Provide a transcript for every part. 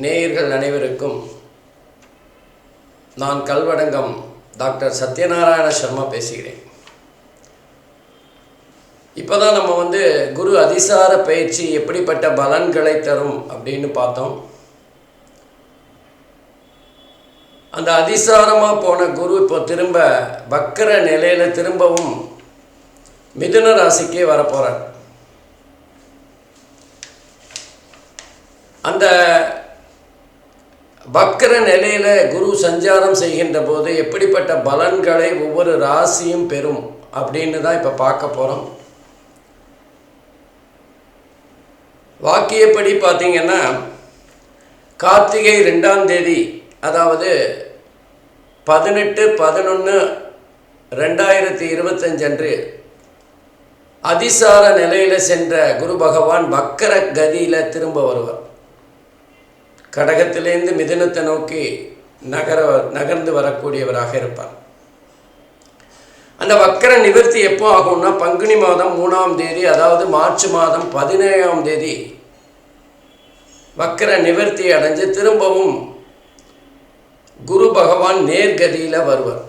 நேயர்கள் அனைவருக்கும் நான் கல்வடங்கம் டாக்டர் சத்யநாராயண சர்மா பேசுகிறேன். இப்போ தான் நம்ம குரு அதிசார பயிற்சி எப்படிப்பட்ட பலன்களை தரும் அப்படின்னு பார்த்தோம். அந்த அதிசாரமாக போன குரு இப்போ திரும்ப வக்கர நிலையில் திரும்பவும் மிதுன ராசிக்கே வரப்போகிறார். அந்த வக்கர நிலையில் குரு சஞ்சாரம் செய்கின்ற போது எப்படிப்பட்ட பலன்களை ஒவ்வொரு ராசியும் பெறும் அப்படின்னு தான் இப்போ பார்க்க போகிறோம். வாக்கியப்படி பார்த்திங்கன்னா கார்த்திகை 2ஆம் தேதி, அதாவது 18/11/2025 அன்று அதிசார நிலையில் சென்ற குரு பகவான் வக்கர கதியில் திரும்ப வருவார். கடகத்திலேருந்து மிதுனத்தை நோக்கி நகர்ந்து வரக்கூடியவராக இருப்பார். அந்த வக்கர நிவர்த்தி எப்போ ஆகும்னா பங்குனி மாதம் 3ஆம் தேதி, அதாவது மார்ச் மாதம் 17ஆம் தேதி வக்கர நிவர்த்தி அடைஞ்சு திரும்பவும் குரு பகவான் நேர்கதியில் வருவார்.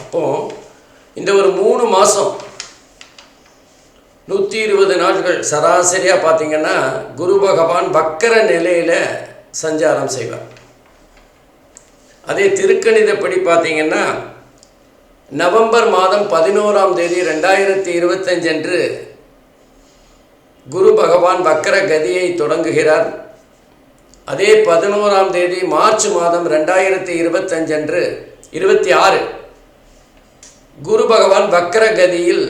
அப்போது இந்த ஒரு 3 மாதம் 120 நாட்கள் சராசரியாக பார்த்திங்கன்னா குரு பகவான் வக்கர நிலையில் சஞ்சாரம் செய்வார். அதே திருக்கணிதப்படி பார்த்திங்கன்னா நவம்பர் மாதம் 11ஆம் தேதி 2025 அன்று குரு பகவான் வக்கர கதியை தொடங்குகிறார். அதே 11ஆம் தேதி மார்ச் மாதம் 2025 அன்று 26 குரு பகவான் வக்கர கதியில்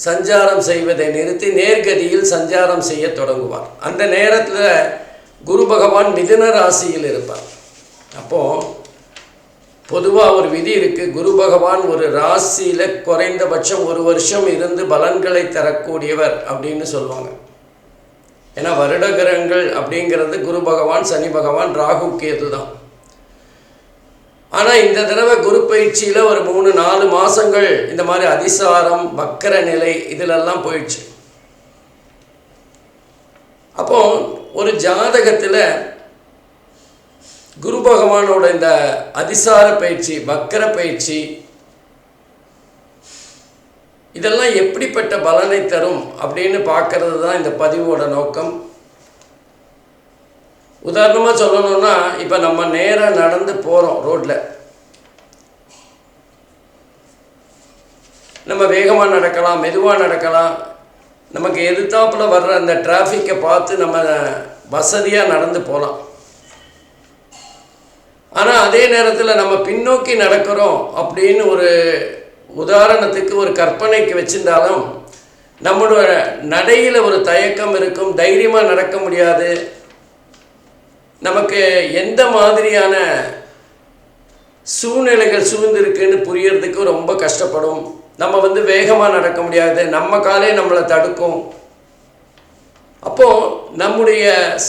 சஞ்சாரம் செய்வதை நிறுத்தி நேர்கதியில் சஞ்சாரம் செய்ய தொடங்குவார். அந்த நேரத்தில் குரு பகவான் மிதுன ராசியில் இருப்பார். அப்போது பொதுவாக ஒரு விதி இருக்குது, குரு பகவான் ஒரு ராசியில் குறைந்தபட்சம் 1 வருஷம் இருந்து பலன்களை தரக்கூடியவர் அப்படின்னு சொல்லுவாங்க. ஏன்னா வருட கிரகங்கள் அப்படிங்கிறது குரு பகவான், சனி பகவான், ராகு, கேது தான். ஆனால் இந்த தடவை குரு பயிற்சியில் ஒரு 3-4 மாதங்கள் இந்த மாதிரி அதிசாரம் வக்கர நிலை இதிலெல்லாம் போயிடுச்சு. அப்போது ஒரு ஜாதகத்தில் குரு பகவானோட இந்த அதிசார பயிற்சி, வக்கர பயிற்சி இதெல்லாம் எப்படிப்பட்ட பலனை தரும் அப்படின்னு பார்க்கறது தான் இந்த பதிவோட நோக்கம். உதாரணமாக சொல்லணும்னா, இப்போ நம்ம நேராக நடந்து போகிறோம் ரோட்டில், நம்ம வேகமாக நடக்கலாம், மெதுவாக நடக்கலாம், நமக்கு எதிர்த்தாப்பில் வர்ற அந்த டிராஃபிக்கை பார்த்து நம்ம வசதியாக நடந்து போகலாம். ஆனால் அதே நேரத்தில் நம்ம பின்னோக்கி நடக்கிறோம் அப்படின்னு ஒரு உதாரணத்துக்கு ஒரு கற்பனைக்கு வச்சிருந்தாலும் நம்மளோட நடையில் ஒரு தயக்கம் இருக்கும், தைரியமாக நடக்க முடியாது, நமக்கு எந்த மாதிரியான சூழ்நிலைகள் சூழ்ந்திருக்குன்னு புரியறதுக்கு ரொம்ப கஷ்டப்படும். நம்ம வேகமாக நடக்க முடியாது, நம்ம காலே நம்மளை தடுக்கும். அப்போது நம்முடைய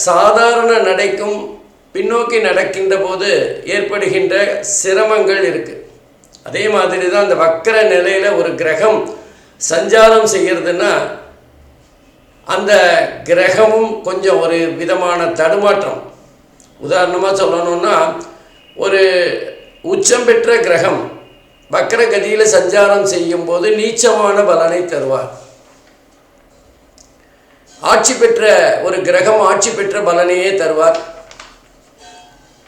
சாதாரண நடைக்கும் பின்னோக்கி நடக்கின்ற போது ஏற்படுகின்ற சிரமங்கள் இருக்குது. அதே மாதிரி தான் அந்த வக்கர நிலையில் ஒரு கிரகம் சஞ்சாரம் செய்கிறதுன்னா அந்த கிரகமும் கொஞ்சம் ஒரு விதமான தடுமாற்றம். உதாரணமாக சொல்லணும்னா, ஒரு உச்சம் பெற்ற கிரகம் வக்கர கதியில் சஞ்சாரம் செய்யும் போது நீச்சமான பலனை தருவார். ஆட்சி பெற்ற ஒரு கிரகம் ஆட்சி பெற்ற பலனையே தருவார்.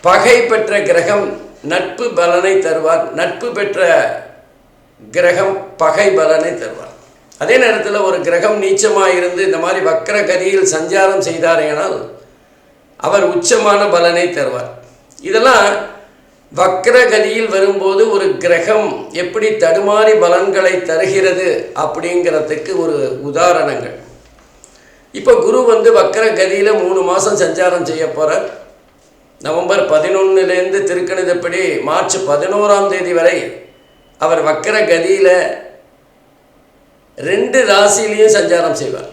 பகை பெற்ற கிரகம் நட்பு பலனை தருவார். நட்பு பெற்ற கிரகம் பகை பலனை தருவார். அதே நேரத்தில் ஒரு கிரகம் நீச்சமாக இருந்து இந்த மாதிரி வக்கர கதியில் சஞ்சாரம் செய்தாரேனால் அவர் உச்சமான பலனை தருவார். இதெல்லாம் வக்கர கதியில் வரும்போது ஒரு கிரகம் எப்படி தடுமாறி பலன்களை தருகிறது அப்படிங்கிறதுக்கு ஒரு உதாரணங்கள். இப்போ குரு வக்கர கதியில் 3 மாதம் சஞ்சாரம் செய்ய போகிறார். நவம்பர் 11லேருந்து திருக்கணிதப்படி மார்ச் 11ஆம் தேதி வரை அவர் வக்கர கதியில் 2 ராசியிலையும் சஞ்சாரம் செய்வார்.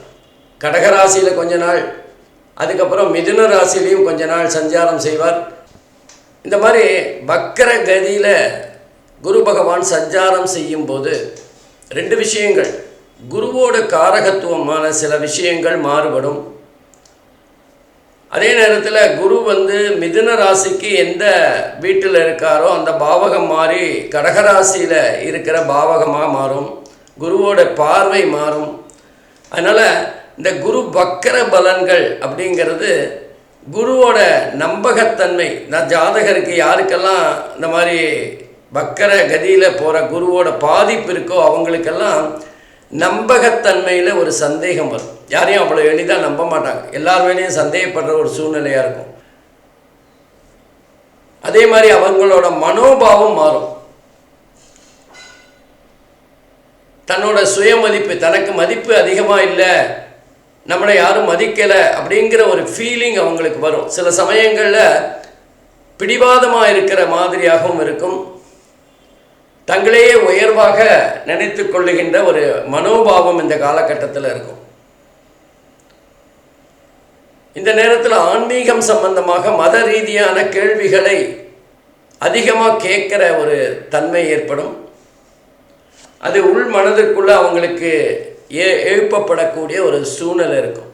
கடக ராசியில் கொஞ்ச நாள், அதுக்கப்புறம் மிதுன ராசிலையும் கொஞ்ச நாள் சஞ்சாரம் செய்வார். இந்த மாதிரி வக்கர கதியில் குரு பகவான் சஞ்சாரம் செய்யும்போது 2 விஷயங்கள். குருவோட காரகத்துவமான சில விஷயங்கள் மாறுபடும். அதே நேரத்தில் குரு மிதுன ராசிக்கு எந்த வீட்டில் இருக்காரோ அந்த பாவகம் மாறி கடகராசியில் இருக்கிற பாவகமாக மாறும். குருவோட பார்வை மாறும். அதனால் இந்த குரு வக்கர பலன்கள் அப்படிங்கிறது குருவோட நம்பகத்தன்மை. நான் ஜாதகருக்கு யாருக்கெல்லாம் இந்த மாதிரி வக்கர கதியில் போகிற குருவோட பாதிப்பு இருக்கோ அவங்களுக்கெல்லாம் நம்பகத்தன்மையில் ஒரு சந்தேகம் வரும். யாரையும் அவ்வளோ எளிதாக நம்ப மாட்டாங்க. எல்லார் மேலேயும் சந்தேகப்படுற ஒரு சூழ்நிலையாக இருக்கும். அதே மாதிரி அவங்களோட மனோபாவம் மாறும். தன்னோட சுயமதிப்பு, தனக்கு மதிப்பு அதிகமாக இல்லை, நம்மளை யாரும் மதிக்கலை அப்படிங்கிற ஒரு ஃபீலிங் அவங்களுக்கு வரும். சில சமயங்களில் பிடிவாதமாக இருக்கிற மாதிரியாகவும் இருக்கும். தங்களையே உயர்வாக நினைத்து கொள்ளுகின்ற ஒரு மனோபாவம் இந்த காலகட்டத்தில் இருக்கும். இந்த நேரத்தில் ஆன்மீகம் சம்பந்தமாக மத ரீதியான கேள்விகளை அதிகமாக கேட்குற ஒரு தன்மை ஏற்படும். அது உள் மனதிற்குள்ளே அவங்களுக்கு எழுப்பப்படக்கூடிய ஒரு சூழ்நிலை இருக்கும்.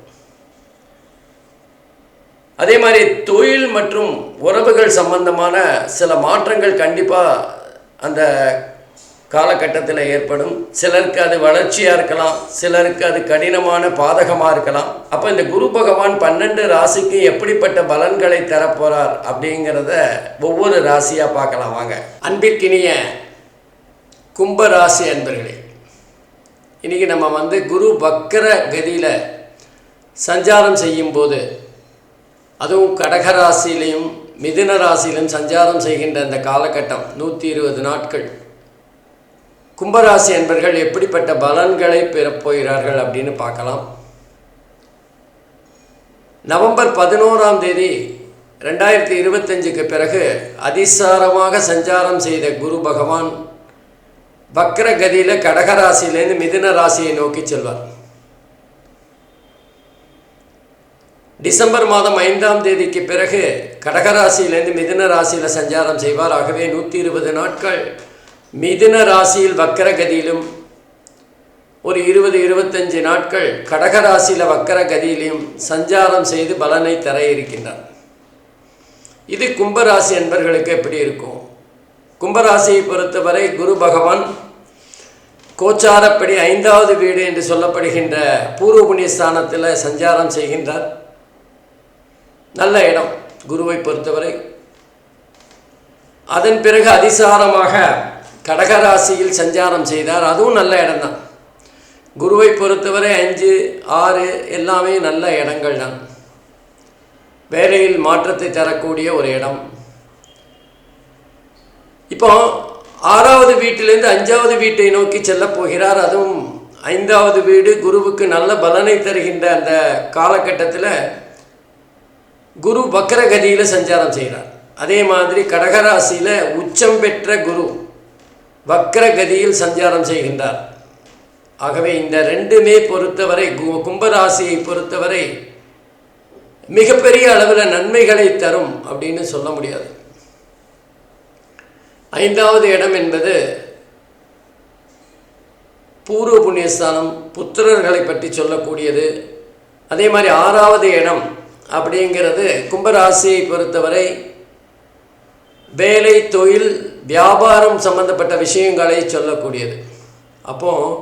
அதே மாதிரி தொழில் மற்றும் உறவுகள் சம்பந்தமான சில மாற்றங்கள் கண்டிப்பாக அந்த காலகட்டத்தில் ஏற்படும். சிலருக்கு அது வளர்ச்சியாக இருக்கலாம், சிலருக்கு அது கடினமான பாதகமாக இருக்கலாம். அப்போ இந்த குரு பகவான் 12 ராசிக்கு எப்படிப்பட்ட பலன்களை தரப்போகிறார் அப்படிங்கிறத ஒவ்வொரு ராசியாக பார்க்கலாம் வாங்க. அன்பிற்கினிய கும்பராசி அன்பர்களே, இன்றைக்கி நம்ம குரு வக்கர கதியில் சஞ்சாரம் செய்யும்போது, அதுவும் கடகராசியிலையும் மிதுன ராசியிலும் சஞ்சாரம் செய்கின்ற அந்த காலகட்டம் 120 நாட்கள் கும்பராசி அன்பர்கள் எப்படிப்பட்ட பலன்களை பெறப்போகிறார்கள் அப்படின்னு பார்க்கலாம். நவம்பர் 11ஆம் தேதி 2025க்கு பிறகு அதிசாரமாக சஞ்சாரம் செய்த குரு பகவான் வக்கர கதியில் கடகராசியிலேருந்து மிதுன ராசியை நோக்கி செல்வார். டிசம்பர் மாதம் 5ஆம் தேதிக்கு பிறகு கடகராசியிலேருந்து மிதுன ராசியில் சஞ்சாரம் செய்வார். ஆகவே 120 நாட்கள் மிதுன ராசியில் வக்கர கதியிலும் ஒரு 20-25 நாட்கள் கடகராசியில் வக்கர கதியிலும் சஞ்சாரம் செய்து பலனை தர இருக்கின்றார். இது கும்பராசி என்பர்களுக்கு எப்படி இருக்கும்? கும்பராசியை பொறுத்தவரை குரு பகவான் கோச்சாரப்படி 5வது வீடு என்று சொல்லப்படுகின்ற பூர்வ புண்ணிய ஸ்தானத்தில் சஞ்சாரம் செய்கின்றார். நல்ல இடம் குருவை பொறுத்தவரை. அதன் பிறகு அதிசாரமாக கடகராசியில் சஞ்சாரம் செய்தார். அதுவும் நல்ல இடம்தான். குருவை பொறுத்தவரை 5, 6 எல்லாமே நல்ல இடங்கள் தான். வேலையில் மாற்றத்தை தரக்கூடிய ஒரு இடம். இப்போ 6வது வீட்டிலிருந்து 5வது வீட்டை நோக்கி செல்ல போகிறார். அதுவும் 5வது வீடு குருவுக்கு நல்ல பலனை தருகின்ற அந்த காலகட்டத்தில் குரு வக்கரகதியில் சஞ்சாரம் செய்கிறார். அதே மாதிரி கடகராசியில் உச்சம் பெற்ற குரு வக்கரகதியில் சஞ்சாரம் செய்கின்றார். ஆகவே இந்த ரெண்டுமே பொறுத்தவரை கும்பராசியை பொறுத்தவரை மிகப்பெரிய அளவில் நன்மைகளை தரும் அப்படின்னு சொல்ல முடியாது. 5வது இடம் என்பது பூர்வ புண்ணியஸ்தானம், புத்திரர்களை பற்றி சொல்லக்கூடியது. அதே மாதிரி 6வது இடம் அப்படிங்கிறது கும்பராசியை பொறுத்தவரை வேலை, தொழில், வியாபாரம் சம்பந்தப்பட்ட விஷயங்களை சொல்லக்கூடியது. அப்போது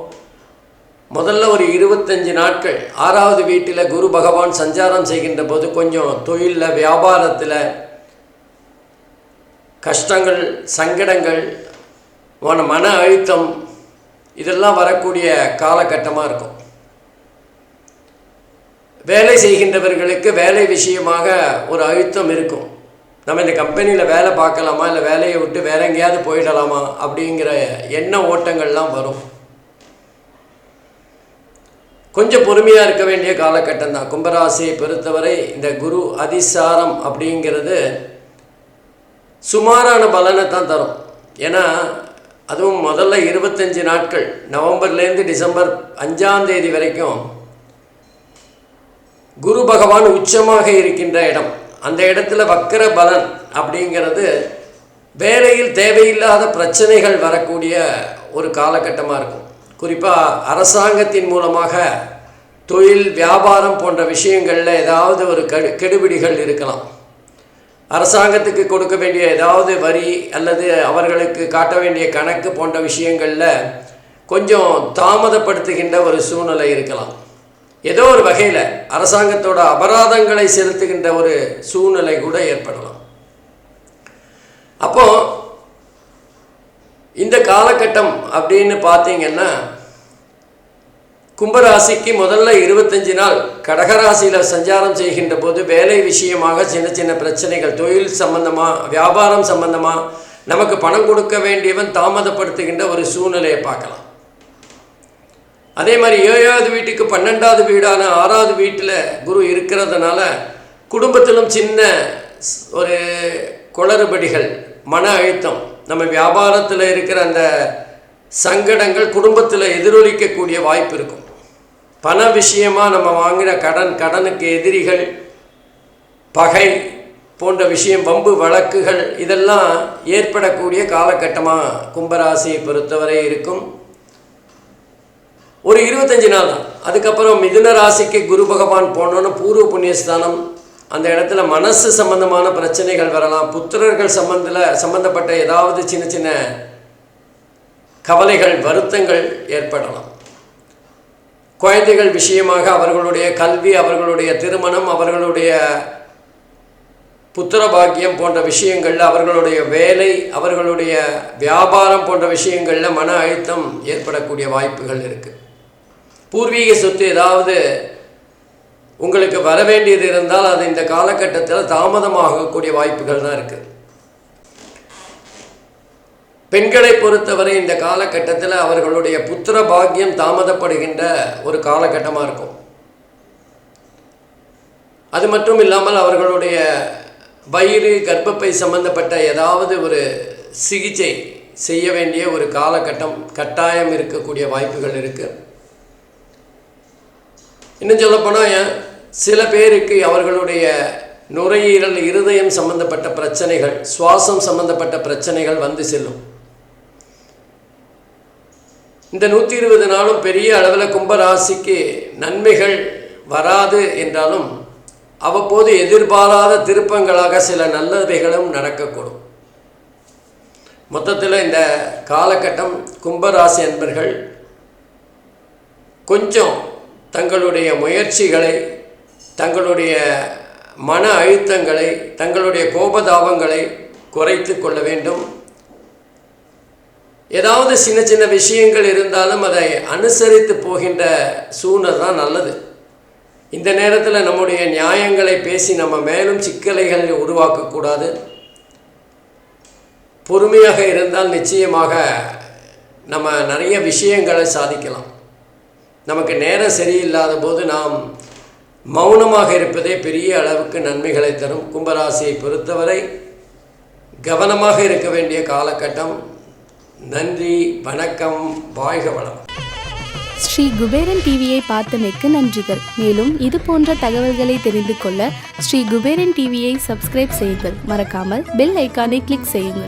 முதல்ல ஒரு 25 நாட்கள் 6வது வீட்டில் குரு பகவான் சஞ்சாரம் செய்கின்ற போது கொஞ்சம் தொழிலில், வியாபாரத்தில் கஷ்டங்கள், சங்கடங்கள், மன அழுத்தம் இதெல்லாம் வரக்கூடிய காலகட்டமாக இருக்கும். வேலை செய்கின்றவர்களுக்கு வேலை விஷயமாக ஒரு அழுத்தம் இருக்கும். நம்ம இந்த கம்பெனியில் வேலை பார்க்கலாமா, இல்லை வேலையை விட்டு வேற எங்கேயாவது போயிடலாமா அப்படிங்கிற எண்ண ஓட்டங்கள்லாம் வரும். கொஞ்சம் பொறுமையாக இருக்க வேண்டிய காலகட்டம் தான். கும்பராசியை பொறுத்தவரை இந்த குரு அதிசாரம் அப்படிங்கிறது சுமாரான பலனை தான் தரும். ஏன்னா அதுவும் முதல்ல 25 நாட்கள் நவம்பர்லேருந்து டிசம்பர் 5ஆம் தேதி வரைக்கும் குரு பகவான் உச்சமாக இருக்கின்ற இடம். அந்த இடத்துல வக்கர பலன் அப்படிங்கிறது வேலையில் தேவையில்லாத பிரச்சனைகள் வரக்கூடிய ஒரு காலகட்டமாக இருக்கும். குறிப்பாக அரசாங்கத்தின் மூலமாக தொழில் வியாபாரம் போன்ற விஷயங்களில் ஏதாவது ஒரு கெடுபிடிகள் இருக்கலாம். அரசாங்கத்துக்கு கொடுக்க வேண்டிய ஏதாவது வரி அல்லது அவர்களுக்கு காட்ட வேண்டிய கணக்கு போன்ற விஷயங்களில் கொஞ்சம் தாமதப்படுத்துகின்ற ஒரு சூழ்நிலை இருக்கலாம். ஏதோ ஒரு வகையில் அரசாங்கத்தோட அபராதங்களை செலுத்துகின்ற ஒரு சூழ்நிலை கூட ஏற்படலாம். அப்போது இந்த காலகட்டம் அப்படின்னு பார்த்தீங்கன்னா கும்பராசிக்கு முதல்ல 25 நாள் கடகராசியில் சஞ்சாரம் செய்கின்ற போது வேலை விஷயமாக சின்ன சின்ன பிரச்சனைகள், தொழில் சம்பந்தமாக வியாபாரம் சம்பந்தமாக நமக்கு பணம் கொடுக்க வேண்டியவன் தாமதப்படுத்துகின்ற ஒரு சூழ்நிலையை பார்க்கலாம். அதே மாதிரி 7வது வீட்டுக்கு 12வது வீடான 6வது வீட்டில் குரு இருக்கிறதுனால குடும்பத்திலும் சின்ன ஒரு குளறுபடிகள், மன அழுத்தம், நம்ம வியாபாரத்தில் இருக்கிற அந்த சங்கடங்கள் குடும்பத்தில் எதிரொலிக்கக்கூடிய வாய்ப்பு இருக்கும். பண விஷயமாக நம்ம வாங்கின கடனுக்கு எதிரிகள், பகை போன்ற விஷயம், வம்பு வழக்குகள் இதெல்லாம் ஏற்படக்கூடிய காலகட்டமாக கும்பராசியை பொறுத்தவரை இருக்கும். ஒரு 25 நாள் தான். அதுக்கப்புறம் மிதுன ராசிக்கு குரு பகவான் போனோன்னு பூர்வ புண்ணியஸ்தானம், அந்த இடத்துல மனசு சம்பந்தமான பிரச்சனைகள் வரலாம். புத்திரர்கள் சம்பந்தப்பட்ட ஏதாவது சின்ன சின்ன கவலைகள், வருத்தங்கள் ஏற்படலாம். குழந்தைகள் விஷயமாக அவர்களுடைய கல்வி, அவர்களுடைய திருமணம், அவர்களுடைய புத்திர பாக்கியம் போன்ற விஷயங்களில், அவர்களுடைய வேலை, அவர்களுடைய வியாபாரம் போன்ற விஷயங்களில் மன அழுத்தம் ஏற்படக்கூடிய வாய்ப்புகள் இருக்குது. பூர்வீக சொத்து ஏதாவது உங்களுக்கு வர வேண்டியது இருந்தால் அது இந்த காலகட்டத்தில் தாமதமாகக்கூடிய வாய்ப்புகள் தான் இருக்குது. பெண்களை பொறுத்தவரை இந்த காலகட்டத்தில் அவர்களுடைய புத்திர பாக்கியம் தாமதப்படுகின்ற ஒரு காலகட்டமாக இருக்கும். அது மட்டும் இல்லாமல் அவர்களுடைய வயிறு, கர்ப்பப்பை சம்பந்தப்பட்ட ஏதாவது ஒரு சிகிச்சை செய்ய வேண்டிய ஒரு காலகட்டம் கட்டாயம் இருக்கக்கூடிய வாய்ப்புகள் இருக்குது. இன்னும் சொல்லப்போனால் சில பேருக்கு அவர்களுடைய நுரையீரல், இருதயம் சம்பந்தப்பட்ட பிரச்சனைகள், சுவாசம் சம்பந்தப்பட்ட பிரச்சனைகள் வந்து செல்லும். இந்த 120 நாளும் பெரிய அளவில் கும்பராசிக்கு நன்மைகள் வராது என்றாலும் அவ்வப்போது எதிர்பாராத திருப்பங்களாக சில நல்லவைகளும் நடக்கக்கூடும். மொத்தத்தில் இந்த காலகட்டம் கும்பராசி அன்பர்கள் கொஞ்சம் தங்களுடைய முயற்சிகளை, தங்களுடைய மன அழுத்தங்களை, தங்களுடைய கோபதாபங்களை குறைத்து கொள்ள வேண்டும். ஏதாவது சின்ன சின்ன விஷயங்கள் இருந்தாலும் அதை அனுசரித்து போகின்ற சூழ்நிலை தான் நல்லது. இந்த நேரத்தில் நம்முடைய நியாயங்களை பேசி நம்ம மேலும் சிக்கலைகளை உருவாக்கக்கூடாது. பொறுமையாக இருந்தால் நிச்சயமாக நம்ம நிறைய விஷயங்களை சாதிக்கலாம். நமக்கு நேரம் சரியில்லாத போது நாம் மௌனமாக இருப்பதே பெரிய அளவுக்கு நன்மைகளை தரும். கும்பராசியை பொறுத்தவரை கவனமாக இருக்க வேண்டிய காலகட்டம். நன்றி, வணக்கம், வாழ்க வளம். ஸ்ரீ குபேரன் டிவியை பார்த்தமைக்கு நன்றிகள். மேலும் இது போன்ற தகவல்களை தெரிந்து கொள்ள ஸ்ரீ குபேரன் டிவியை சப்ஸ்கிரைப் செய்யுங்கள். மறக்காமல் பெல் ஐக்கானை கிளிக் செய்யுங்கள்.